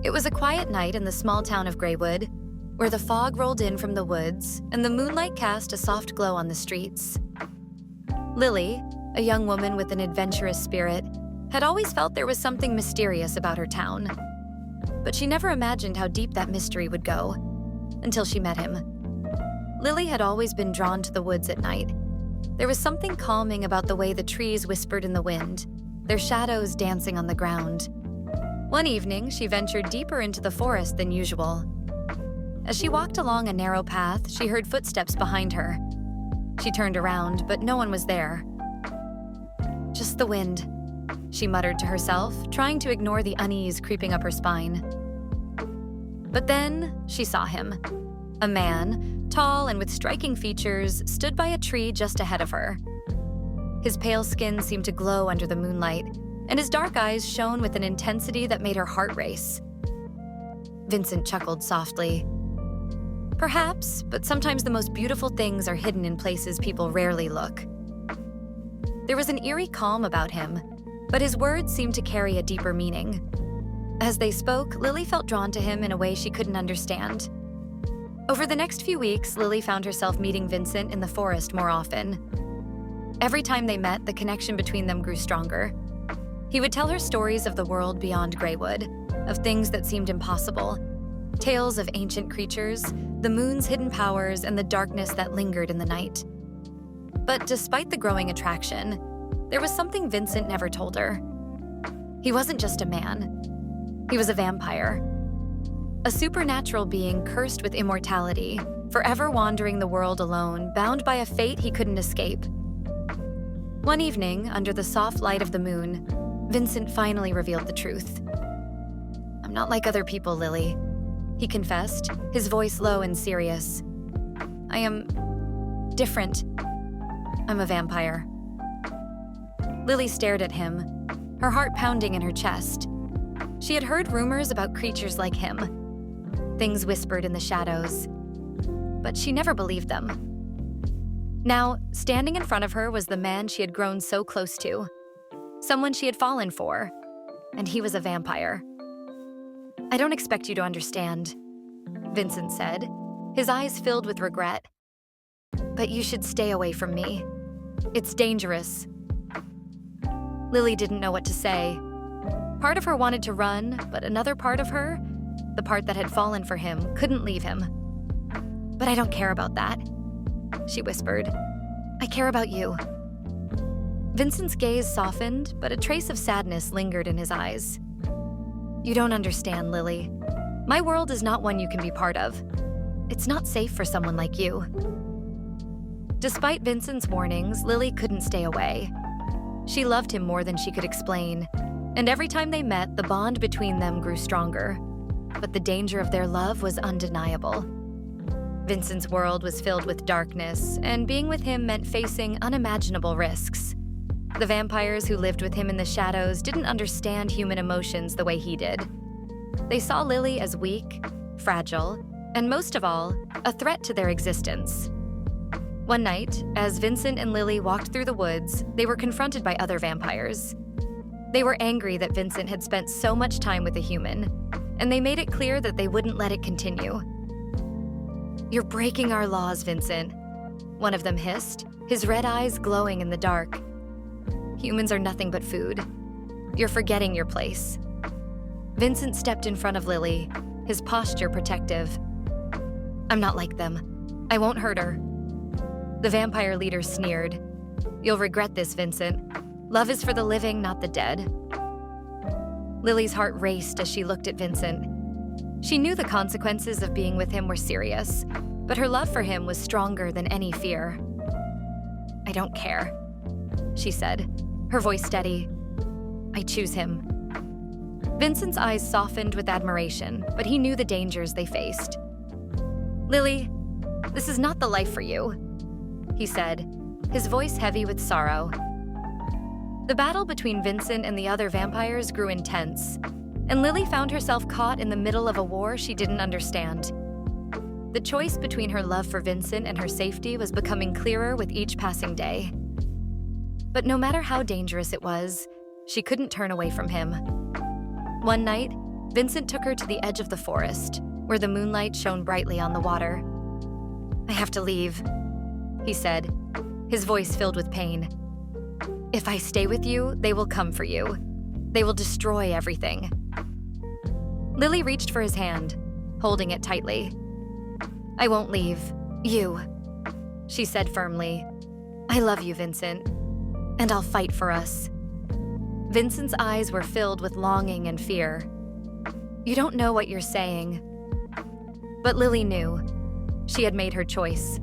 It was a quiet night in the small town of Greywood, where the fog rolled in from the woods and the moonlight cast a soft glow on the streets. Lily, a young woman with an adventurous spirit, had always felt there was something mysterious about her town. But she never imagined how deep that mystery would go, until she met him. Lily had always been drawn to the woods at night. There was something calming about the way the trees whispered in the wind, their shadows dancing on the ground. One evening, she ventured deeper into the forest than usual. As she walked along a narrow path, she heard footsteps behind her. She turned around, but no one was there. "Just the wind," she muttered to herself, trying to ignore the unease creeping up her spine. But then she saw him. A man, tall and with striking features, stood by a tree just ahead of her. His pale skin seemed to glow under the moonlight, and his dark eyes shone with an intensity that made her heart race. Vincent chuckled softly. Perhaps, but sometimes the most beautiful things are hidden in places people rarely look. There was an eerie calm about him, but his words seemed to carry a deeper meaning. As they spoke, Lily felt drawn to him in a way she couldn't understand. Over the next few weeks, Lily found herself meeting Vincent in the forest more often. Every time they met, the connection between them grew stronger. He would tell her stories of the world beyond Greywood, of things that seemed impossible, tales of ancient creatures, the moon's hidden powers, and the darkness that lingered in the night. But despite the growing attraction, there was something Vincent never told her. He wasn't just a man. He was a vampire. A supernatural being cursed with immortality, forever wandering the world alone, bound by a fate he couldn't escape. One evening, under the soft light of the moon, Vincent finally revealed the truth. "I'm not like other people, Lily," he confessed, his voice low and serious. "I am different. I'm a vampire." Lily stared at him, her heart pounding in her chest. She had heard rumors about creatures like him, things whispered in the shadows, but she never believed them. Now, standing in front of her was the man she had grown so close to, someone she had fallen for, and he was a vampire. "I don't expect you to understand," Vincent said, his eyes filled with regret. "But you should stay away from me. It's dangerous." Lily didn't know what to say. Part of her wanted to run, but another part of her, the part that had fallen for him, couldn't leave him. "But I don't care about that," she whispered. "I care about you." Vincent's gaze softened, but a trace of sadness lingered in his eyes. "You don't understand, Lily. My world is not one you can be part of. It's not safe for someone like you." Despite Vincent's warnings, Lily couldn't stay away. She loved him more than she could explain, and every time they met, the bond between them grew stronger. But the danger of their love was undeniable. Vincent's world was filled with darkness, and being with him meant facing unimaginable risks. The vampires who lived with him in the shadows didn't understand human emotions the way he did. They saw Lily as weak, fragile, and most of all, a threat to their existence. One night, as Vincent and Lily walked through the woods, they were confronted by other vampires. They were angry that Vincent had spent so much time with a human, and they made it clear that they wouldn't let it continue. "You're breaking our laws, Vincent," one of them hissed, his red eyes glowing in the dark. "Humans are nothing but food. You're forgetting your place." Vincent stepped in front of Lily, his posture protective. "I'm not like them. I won't hurt her." The vampire leader sneered. "You'll regret this, Vincent. Love is for the living, not the dead." Lily's heart raced as she looked at Vincent. She knew the consequences of being with him were serious, but her love for him was stronger than any fear. "I don't care," she said, her voice steady. "I choose him." Vincent's eyes softened with admiration, but he knew the dangers they faced. "Lily, this is not the life for you," he said, his voice heavy with sorrow. The battle between Vincent and the other vampires grew intense, and Lily found herself caught in the middle of a war she didn't understand. The choice between her love for Vincent and her safety was becoming clearer with each passing day. But no matter how dangerous it was, she couldn't turn away from him. One night, Vincent took her to the edge of the forest, where the moonlight shone brightly on the water. "I have to leave," he said, his voice filled with pain. "If I stay with you, they will come for you. They will destroy everything." Lily reached for his hand, holding it tightly. "I won't leave. You," she said firmly. "I love you, Vincent, and I'll fight for us." Vincent's eyes were filled with longing and fear. "You don't know what you're saying." But Lily knew. She had made her choice.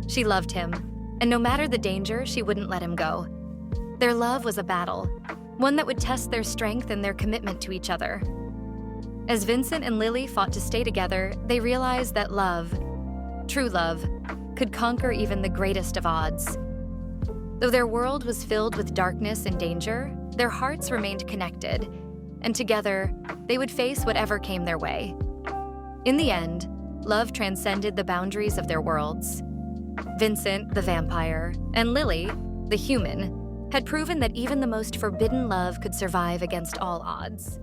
She loved him, and no matter the danger, she wouldn't let him go. Their love was a battle, one that would test their strength and their commitment to each other. As Vincent and Lily fought to stay together, they realized that love, true love, could conquer even the greatest of odds. Though their world was filled with darkness and danger, their hearts remained connected, and together, they would face whatever came their way. In the end, love transcended the boundaries of their worlds. Vincent, the vampire, and Lily, the human, had proven that even the most forbidden love could survive against all odds.